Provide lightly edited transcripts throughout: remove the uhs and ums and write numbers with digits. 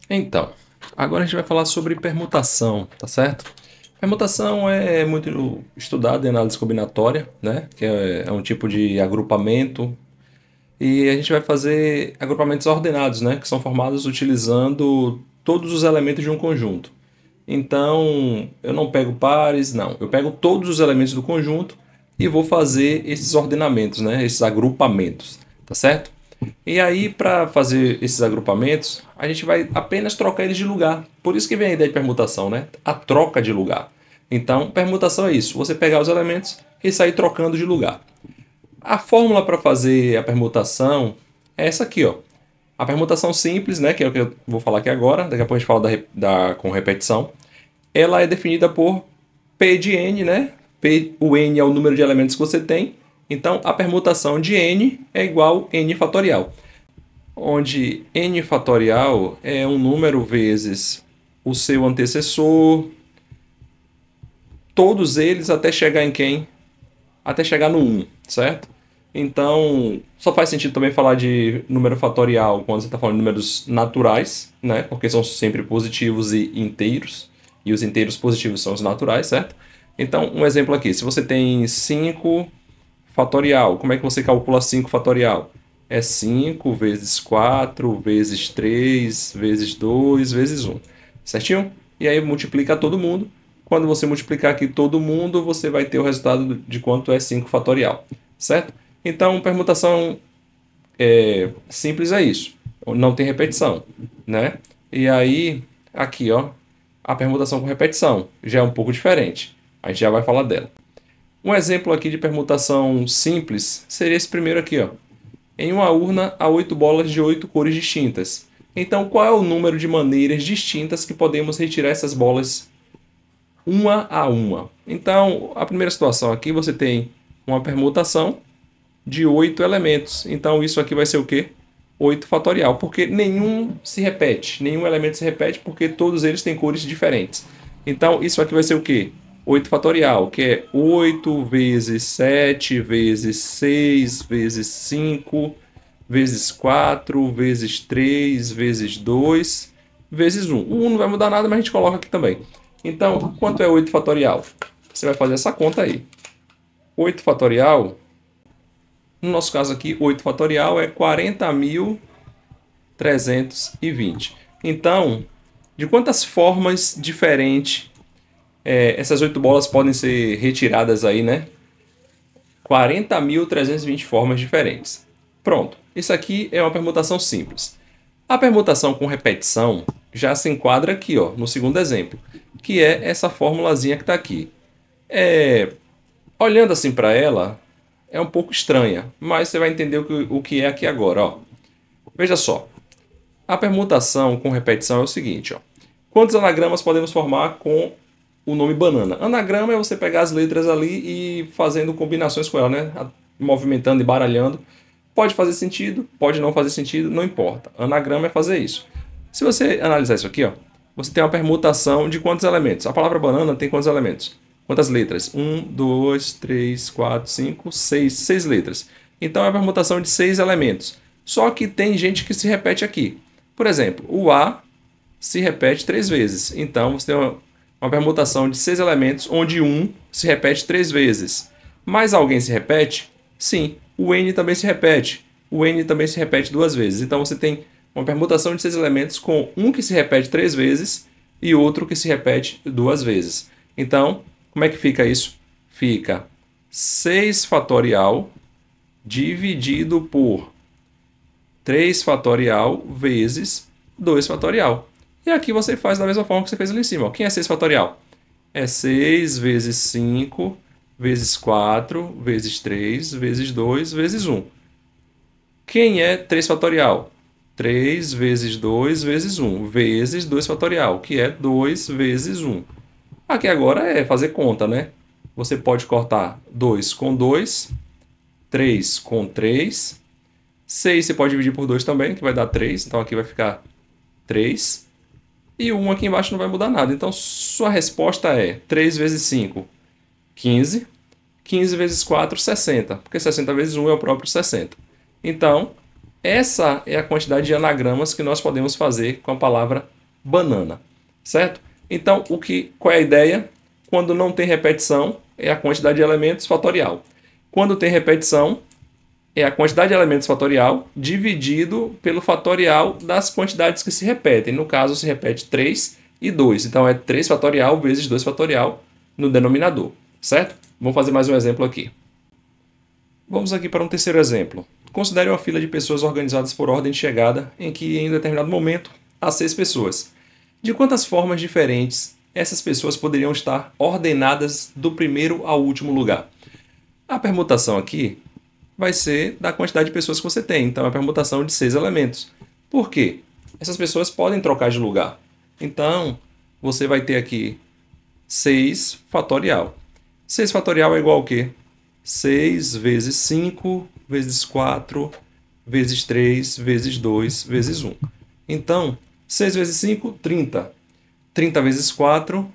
Então, agora a gente vai falar sobre permutação, tá certo? Permutação é muito estudada em análise combinatória, né? Que é um tipo de agrupamento. E a gente vai fazer agrupamentos ordenados, né? Que são formados utilizando todos os elementos de um conjunto. Então, eu não pego pares, não. Eu pego todos os elementos do conjunto e vou fazer esses ordenamentos, né? Esses agrupamentos, tá certo? E aí, para fazer esses agrupamentos, a gente vai apenas trocar eles de lugar. Por isso que vem a ideia de permutação, né? A troca de lugar. Então, permutação é isso: você pegar os elementos e sair trocando de lugar. A fórmula para fazer a permutação é essa aqui, ó. A permutação simples, né, que é o que eu vou falar aqui agora, daqui a pouco a gente fala com repetição. Ela é definida por P de n, né? O n é o número de elementos que você tem. Então, a permutação de n é igual a n fatorial, onde n fatorial é um número vezes o seu antecessor, todos eles até chegar em quem? Até chegar no 1, certo? Então, só faz sentido também falar de número fatorial quando você está falando de números naturais, né? Porque são sempre positivos e inteiros, e os inteiros positivos são os naturais, certo? Então, um exemplo aqui: se você tem 5 fatorial, como é que você calcula 5 fatorial? É 5 vezes 4 vezes 3 vezes 2 vezes 1, certinho? E aí multiplica todo mundo. Quando você multiplicar aqui todo mundo, você vai ter o resultado de quanto é 5 fatorial, certo? Então, permutação simples é isso. Não tem repetição, né? E aí, aqui, ó, a permutação com repetição já é um pouco diferente. A gente já vai falar dela. Um exemplo aqui de permutação simples seria esse primeiro aqui, ó. Em uma urna há 8 bolas de 8 cores distintas. Então, qual é o número de maneiras distintas que podemos retirar essas bolas uma a uma? Então, a primeira situação aqui, você tem uma permutação de 8 elementos. Então, isso aqui vai ser o quê? 8 fatorial, porque nenhum se repete, nenhum elemento se repete, porque todos eles têm cores diferentes. Então, isso aqui vai ser o quê? 8 fatorial, que é 8 vezes 7 vezes 6 vezes 5 vezes 4 vezes 3 vezes 2 vezes 1. O 1 não vai mudar nada, mas a gente coloca aqui também. Então, quanto é 8 fatorial? Você vai fazer essa conta aí. 8 fatorial, no nosso caso aqui, 8 fatorial é 40.320. Então, de quantas formas diferentes essas 8 bolas podem ser retiradas aí, né? 40.320 formas diferentes. Pronto. Isso aqui é uma permutação simples. A permutação com repetição já se enquadra aqui, ó, no segundo exemplo, que é essa formulazinha que está aqui. Olhando assim para ela, é um pouco estranha, mas você vai entender o que é aqui agora. Ó. Veja só, a permutação com repetição é o seguinte: ó. Quantos anagramas podemos formar com o nome banana? Anagrama é você pegar as letras ali e fazendo combinações com ela, né? Movimentando e baralhando. Pode fazer sentido, pode não fazer sentido, não importa. Anagrama é fazer isso. Se você analisar isso aqui, ó, você tem uma permutação de quantos elementos? A palavra banana tem quantos elementos? Quantas letras? 1, 2, 3, 4, 5, 6. 6 letras. Então é uma permutação de 6 elementos. Só que tem gente que se repete aqui. Por exemplo, o A se repete 3 vezes. Então você tem uma permutação de 6 elementos, onde 1 se repete 3 vezes. Mais alguém se repete? Sim. O N também se repete. O N também se repete 2 vezes. Então você tem uma permutação de 6 elementos com um que se repete 3 vezes e outro que se repete 2 vezes. Então, como é que fica isso? Fica 6 fatorial dividido por 3 fatorial vezes 2 fatorial. E aqui você faz da mesma forma que você fez ali em cima. Quem é 6 fatorial? É 6 vezes 5 vezes 4 vezes 3 vezes 2 vezes 1. Quem é 3 fatorial? 3 vezes 2 vezes 1 vezes 2 fatorial, que é 2 vezes 1. Aqui agora é fazer conta, né? Você pode cortar 2 com 2, 3 com 3, 6 você pode dividir por 2 também, que vai dar 3, então aqui vai ficar 3. E o 1 aqui embaixo não vai mudar nada. Então sua resposta é 3 vezes 5, 15. 15 vezes 4, 60. Porque 60 vezes 1 é o próprio 60. Então, essa é a quantidade de anagramas que nós podemos fazer com a palavra banana, certo? Então, qual é a ideia? Quando não tem repetição, é a quantidade de elementos fatorial. Quando tem repetição, é a quantidade de elementos fatorial dividido pelo fatorial das quantidades que se repetem. No caso, se repete 3 e 2. Então, é 3 fatorial vezes 2 fatorial no denominador, certo? Vamos fazer mais um exemplo aqui. Vamos aqui para um terceiro exemplo. Considere uma fila de pessoas organizadas por ordem de chegada, em que, em determinado momento, há 6 pessoas. De quantas formas diferentes essas pessoas poderiam estar ordenadas do primeiro ao último lugar? A permutação aqui vai ser da quantidade de pessoas que você tem. Então, é a permutação de 6 elementos. Por quê? Essas pessoas podem trocar de lugar. Então, você vai ter aqui 6 fatorial. 6 fatorial é igual ao quê? 6 vezes 5 vezes 4 vezes 3 vezes 2 vezes 1. Então, 6 vezes 5, 30. 30 vezes 4,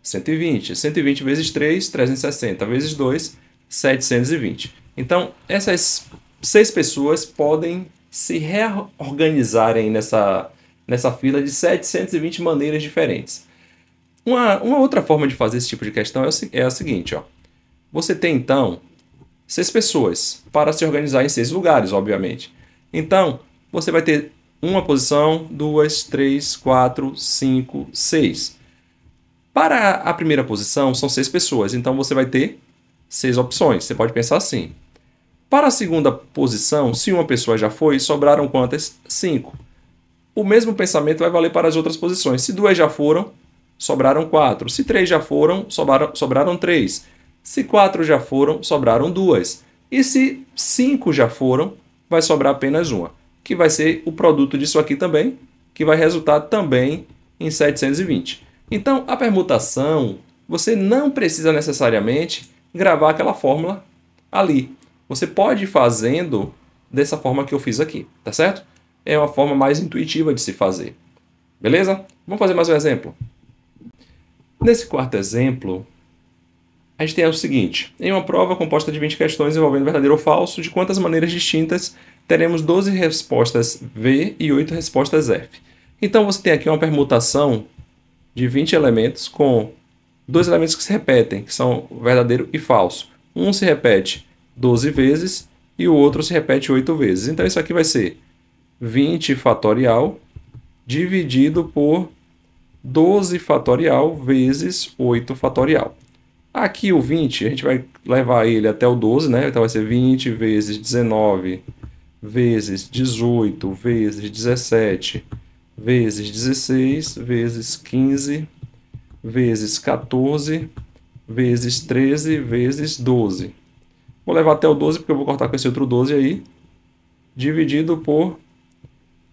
120. 120 vezes 3, 360. Vezes 2, 720. Então, essas 6 pessoas podem se reorganizarem nessa fila de 720 maneiras diferentes. Uma outra forma de fazer esse tipo de questão é a seguinte, ó. Você tem, então, 6 pessoas para se organizar em 6 lugares, obviamente. Então, você vai ter uma posição, 2, 3, 4, 5, 6. Para a primeira posição, são 6 pessoas, então você vai ter 6 opções. Você pode pensar assim. Para a segunda posição, se uma pessoa já foi, sobraram quantas? 5. O mesmo pensamento vai valer para as outras posições. Se 2 já foram, sobraram 4. Se 3 já foram, sobraram 3. Se 4 já foram, sobraram 2. E se 5 já foram, vai sobrar apenas uma, que vai ser o produto disso aqui também, que vai resultar também em 720. Então, a permutação, você não precisa necessariamente gravar aquela fórmula ali. Você pode ir fazendo dessa forma que eu fiz aqui, tá certo? É uma forma mais intuitiva de se fazer. Beleza? Vamos fazer mais um exemplo. Nesse quarto exemplo, a gente tem o seguinte. Em uma prova composta de 20 questões envolvendo verdadeiro ou falso, de quantas maneiras distintas teremos 12 respostas V e 8 respostas F. Então, você tem aqui uma permutação de 20 elementos com 2 elementos que se repetem, que são verdadeiro e falso. Um se repete 12 vezes e o outro se repete 8 vezes. Então, isso aqui vai ser 20 fatorial dividido por 12 fatorial vezes 8 fatorial. Aqui o 20, a gente vai levar ele até o 12, né? Então vai ser 20 vezes 19 vezes 18 vezes 17 vezes 16 vezes 15 vezes 14 vezes 13 vezes 12. Vou levar até o 12 porque eu vou cortar com esse outro 12 aí. Dividido por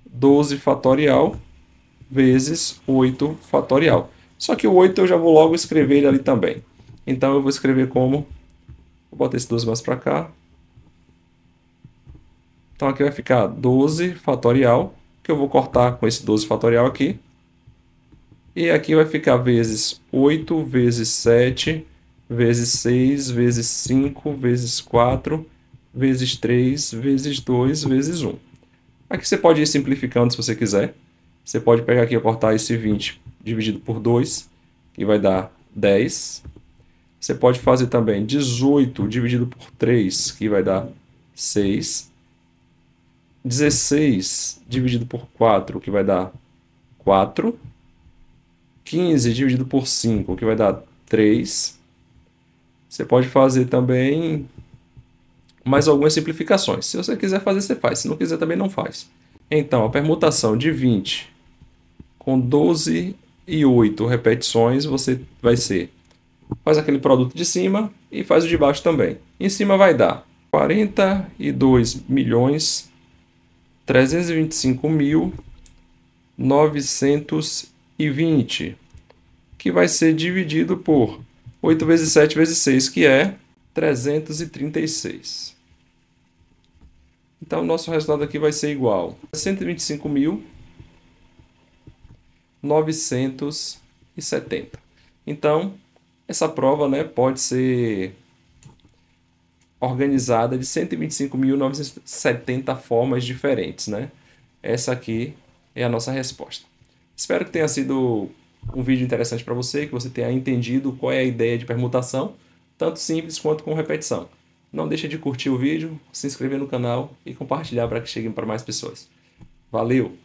12 fatorial vezes 8 fatorial. Só que o 8 eu já vou logo escrever ele ali também. Então eu vou escrever como... Vou botar esse 12 mais para cá. Então aqui vai ficar 12 fatorial, que eu vou cortar com esse 12 fatorial aqui. E aqui vai ficar vezes 8 vezes 7 vezes 6 vezes 5 vezes 4 vezes 3 vezes 2 vezes 1. Aqui você pode ir simplificando se você quiser. Você pode pegar aqui e cortar esse 20 dividido por 2, que vai dar 10. Você pode fazer também 18 dividido por 3, que vai dar 6. 16 dividido por 4, que vai dar 4. 15 dividido por 5, que vai dar 3. Você pode fazer também mais algumas simplificações. Se você quiser fazer, você faz. Se não quiser, também não faz. Então, a permutação de 20 com 12 e 8 repetições, você vai ser... Faz aquele produto de cima e faz o de baixo também. Em cima vai dar 42.325.920, que vai ser dividido por 8 vezes 7 vezes 6, que é 336. Então, o nosso resultado aqui vai ser igual a 125.970. Então, essa prova, né, pode ser organizada de 125.970 formas diferentes, né? Essa aqui é a nossa resposta. Espero que tenha sido um vídeo interessante para você, que você tenha entendido qual é a ideia de permutação, tanto simples quanto com repetição. Não deixe de curtir o vídeo, se inscrever no canal e compartilhar para que chegue para mais pessoas. Valeu!